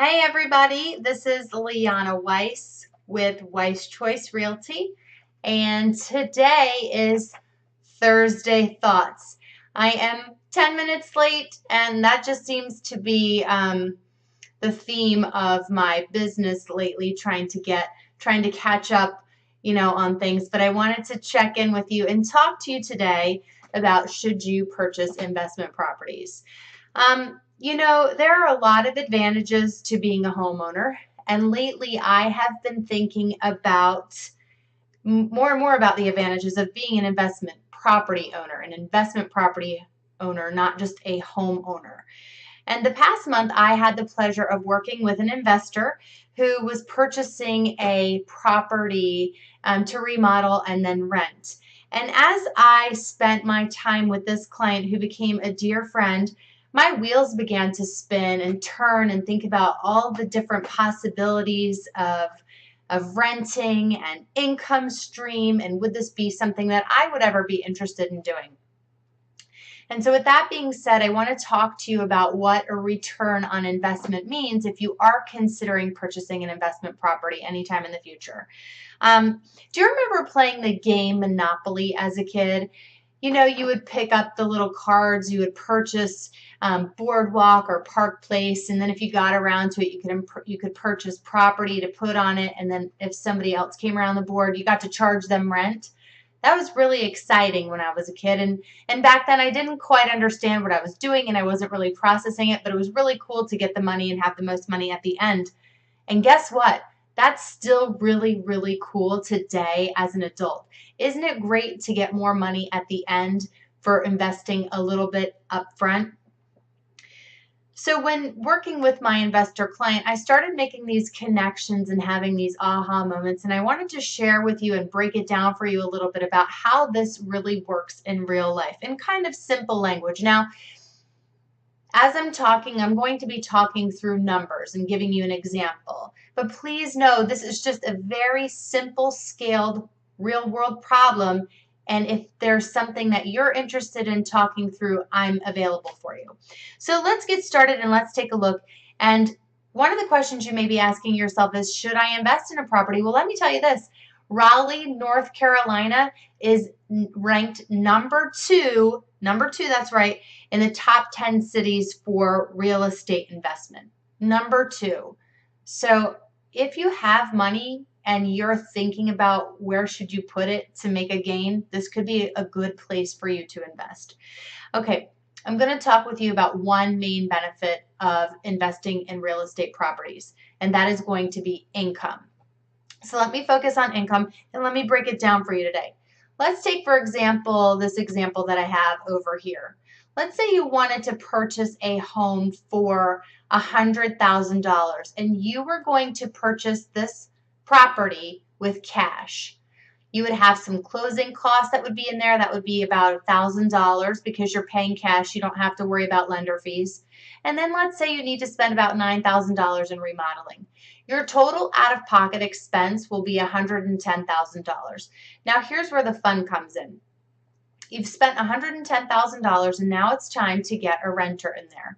Hey everybody, this is Liana Weiss with Weiss Choice Realty, and today is Thursday Thoughts. I am 10 minutes late, and that just seems to be the theme of my business lately, trying to catch up, on things. But I wanted to check in with you and talk to you today about should you purchase investment properties. There are a lot of advantages to being a homeowner, and lately I have been thinking about more and more about the advantages of being an investment property owner, not just a homeowner. And the past month, I had the pleasure of working with an investor who was purchasing a property to remodel and then rent. And as I spent my time with this client who became a dear friend, my wheels began to spin and turn and think about all the different possibilities of renting and income stream, and would this be something that I would ever be interested in doing? And so with that being said, I want to talk to you about what a return on investment means if you are considering purchasing an investment property anytime in the future. Do you remember playing the game Monopoly as a kid? You would pick up the little cards, you would purchase Boardwalk or Park Place, and then if you got around to it, you could purchase property to put on it, and then if somebody else came around the board, you got to charge them rent. That was really exciting when I was a kid, and back then I didn't quite understand what I was doing, and I wasn't really processing it, but it was really cool to get the money and have the most money at the end. And guess what? That's still really, really cool today as an adult. Isn't it great to get more money at the end for investing a little bit up front? So when working with my investor client, I started making these connections and having these aha moments, and I wanted to share with you and break it down for you a little bit about how this really works in real life in kind of simple language. Now, as I'm talking, I'm going to be talking through numbers and giving you an example. But please know this is just a very simple scaled real world problem. And if there's something that you're interested in talking through, I'm available for you. So let's get started and let's take a look. And one of the questions you may be asking yourself is, should I invest in a property? Well, let me tell you this. Raleigh, North Carolina is ranked number two, that's right, in the top 10 cities for real estate investment. Number two. So if you have money and you're thinking about where should you put it to make a gain, this could be a good place for you to invest. Okay, I'm going to talk with you about one main benefit of investing in real estate properties, and that is going to be income. So let me focus on income and let me break it down for you today. Let's take, for example, this example that I have over here. Let's say you wanted to purchase a home for $100,000 and you were going to purchase this property with cash. You would have some closing costs that would be in there. That would be about $1,000 because you're paying cash. You don't have to worry about lender fees. And then let's say you need to spend about $9,000 in remodeling. Your total out-of-pocket expense will be $110,000. Now here's where the fun comes in. You've spent $110,000 and now it's time to get a renter in there.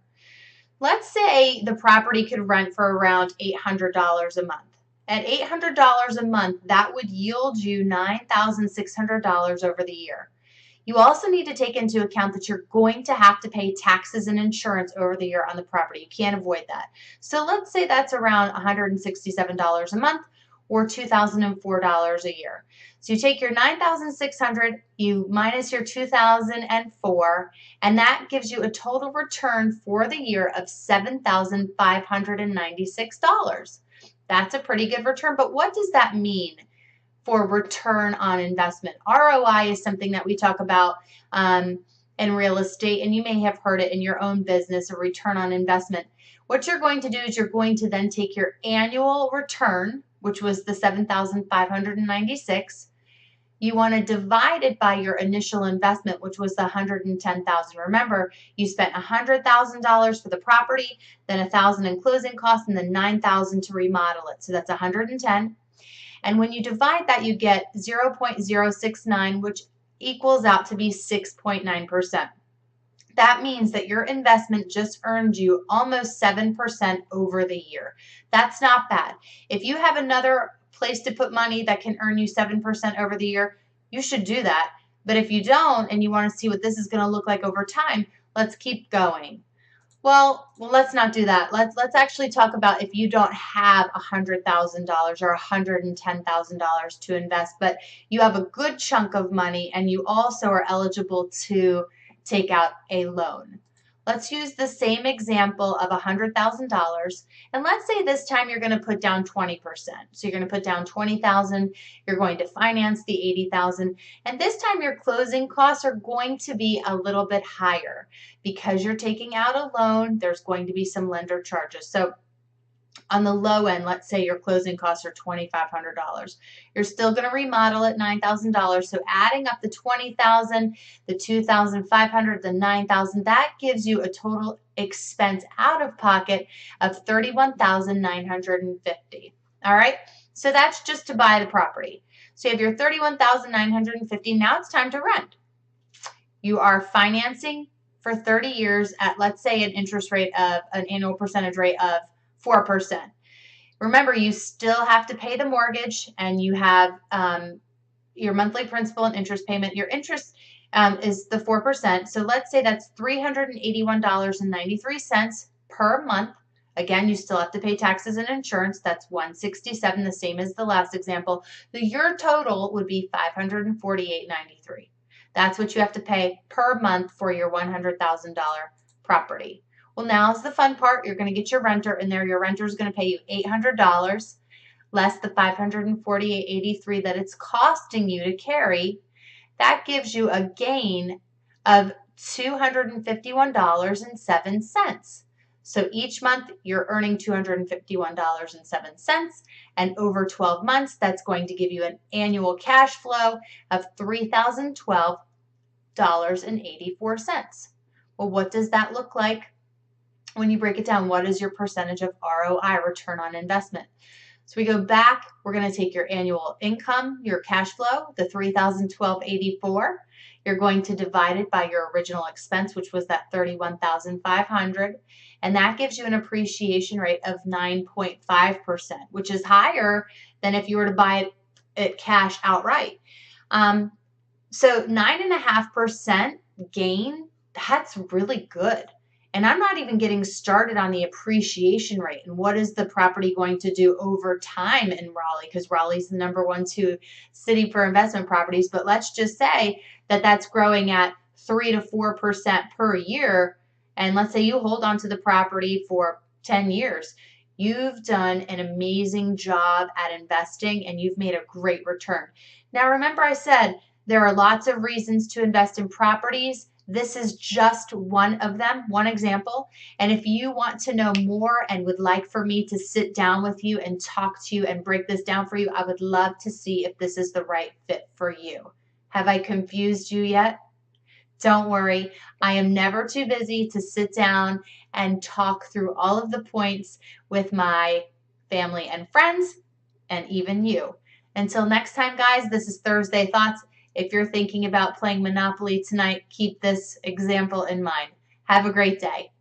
Let's say the property could rent for around $800 a month. At $800 a month, that would yield you $9,600 over the year. You also need to take into account that you're going to have to pay taxes and insurance over the year on the property. You can't avoid that. So let's say that's around $167 a month or $2,004 a year. So you take your $9,600, you minus your $2,004, and that gives you a total return for the year of $7,596. That's a pretty good return, but what does that mean for return on investment? ROI is something that we talk about in real estate, and you may have heard it in your own business, a return on investment. What you're going to do is you're going to then take your annual return, which was the $7,596. You want to divide it by your initial investment, which was the $110,000. Remember, you spent $100,000 for the property, then $1,000 in closing costs, and then $9,000 to remodel it. So that's $110,000. And when you divide that, you get 0.069, which equals out to be 6.9%. That means that your investment just earned you almost 7% over the year. That's not bad. If you have another place to put money that can earn you 7% over the year, you should do that. But if you don't and you want to see what this is going to look like over time, let's keep going. Well, let's not do that. Let's actually talk about if you don't have $100,000 or $110,000 to invest, but you have a good chunk of money and you also are eligible to take out a loan. Let's use the same example of $100,000, and let's say this time you're going to put down 20%. So you're going to put down 20,000. You're going to finance the 80,000, and this time your closing costs are going to be a little bit higher because you're taking out a loan. There's going to be some lender charges. So on the low end, let's say your closing costs are $2,500. You're still going to remodel at $9,000. So adding up the $20,000, the $2,500, the $9,000, that gives you a total expense out of pocket of $31,950. All right. So that's just to buy the property. So you have your $31,950. Now it's time to rent. You are financing for 30 years at, let's say, an interest rate of an annual percentage rate of 4%. Remember, you still have to pay the mortgage, and you have your monthly principal and interest payment. Your interest is the 4%. So let's say that's $381.93 per month. Again, you still have to pay taxes and insurance. That's $167, the same as the last example. Your total would be $548.93. That's what you have to pay per month for your $100,000 property. Well, now's the fun part. You're going to get your renter in there. Your renter is going to pay you $800 less the $548.83 that it's costing you to carry. That gives you a gain of $251.07. So each month you're earning $251.07, and over 12 months that's going to give you an annual cash flow of $3,012.84. Well, what does that look like? When you break it down, what is your percentage of ROI, return on investment? So we go back, we're going to take your annual income, your cash flow, the $3,012.84. You're going to divide it by your original expense, which was that $31,500, and that gives you an appreciation rate of 9.5%, which is higher than if you were to buy it cash outright. So 9.5% gain, that's really good. And I'm not even getting started on the appreciation rate and what is the property going to do over time in Raleigh, because Raleigh's the #1 city for investment properties. But let's just say that that's growing at 3 to 4% per year. And let's say you hold on to the property for 10 years. You've done an amazing job at investing and you've made a great return. Now, remember I said there are lots of reasons to invest in properties. This is just one of them, one example. And if you want to know more and would like for me to sit down with you and talk to you and break this down for you, I would love to see if this is the right fit for you. Have I confused you yet? Don't worry, I am never too busy to sit down and talk through all of the points with my family and friends and even you. Until next time, guys, this is Thursday Thoughts. If you're thinking about playing Monopoly tonight, keep this example in mind. Have a great day.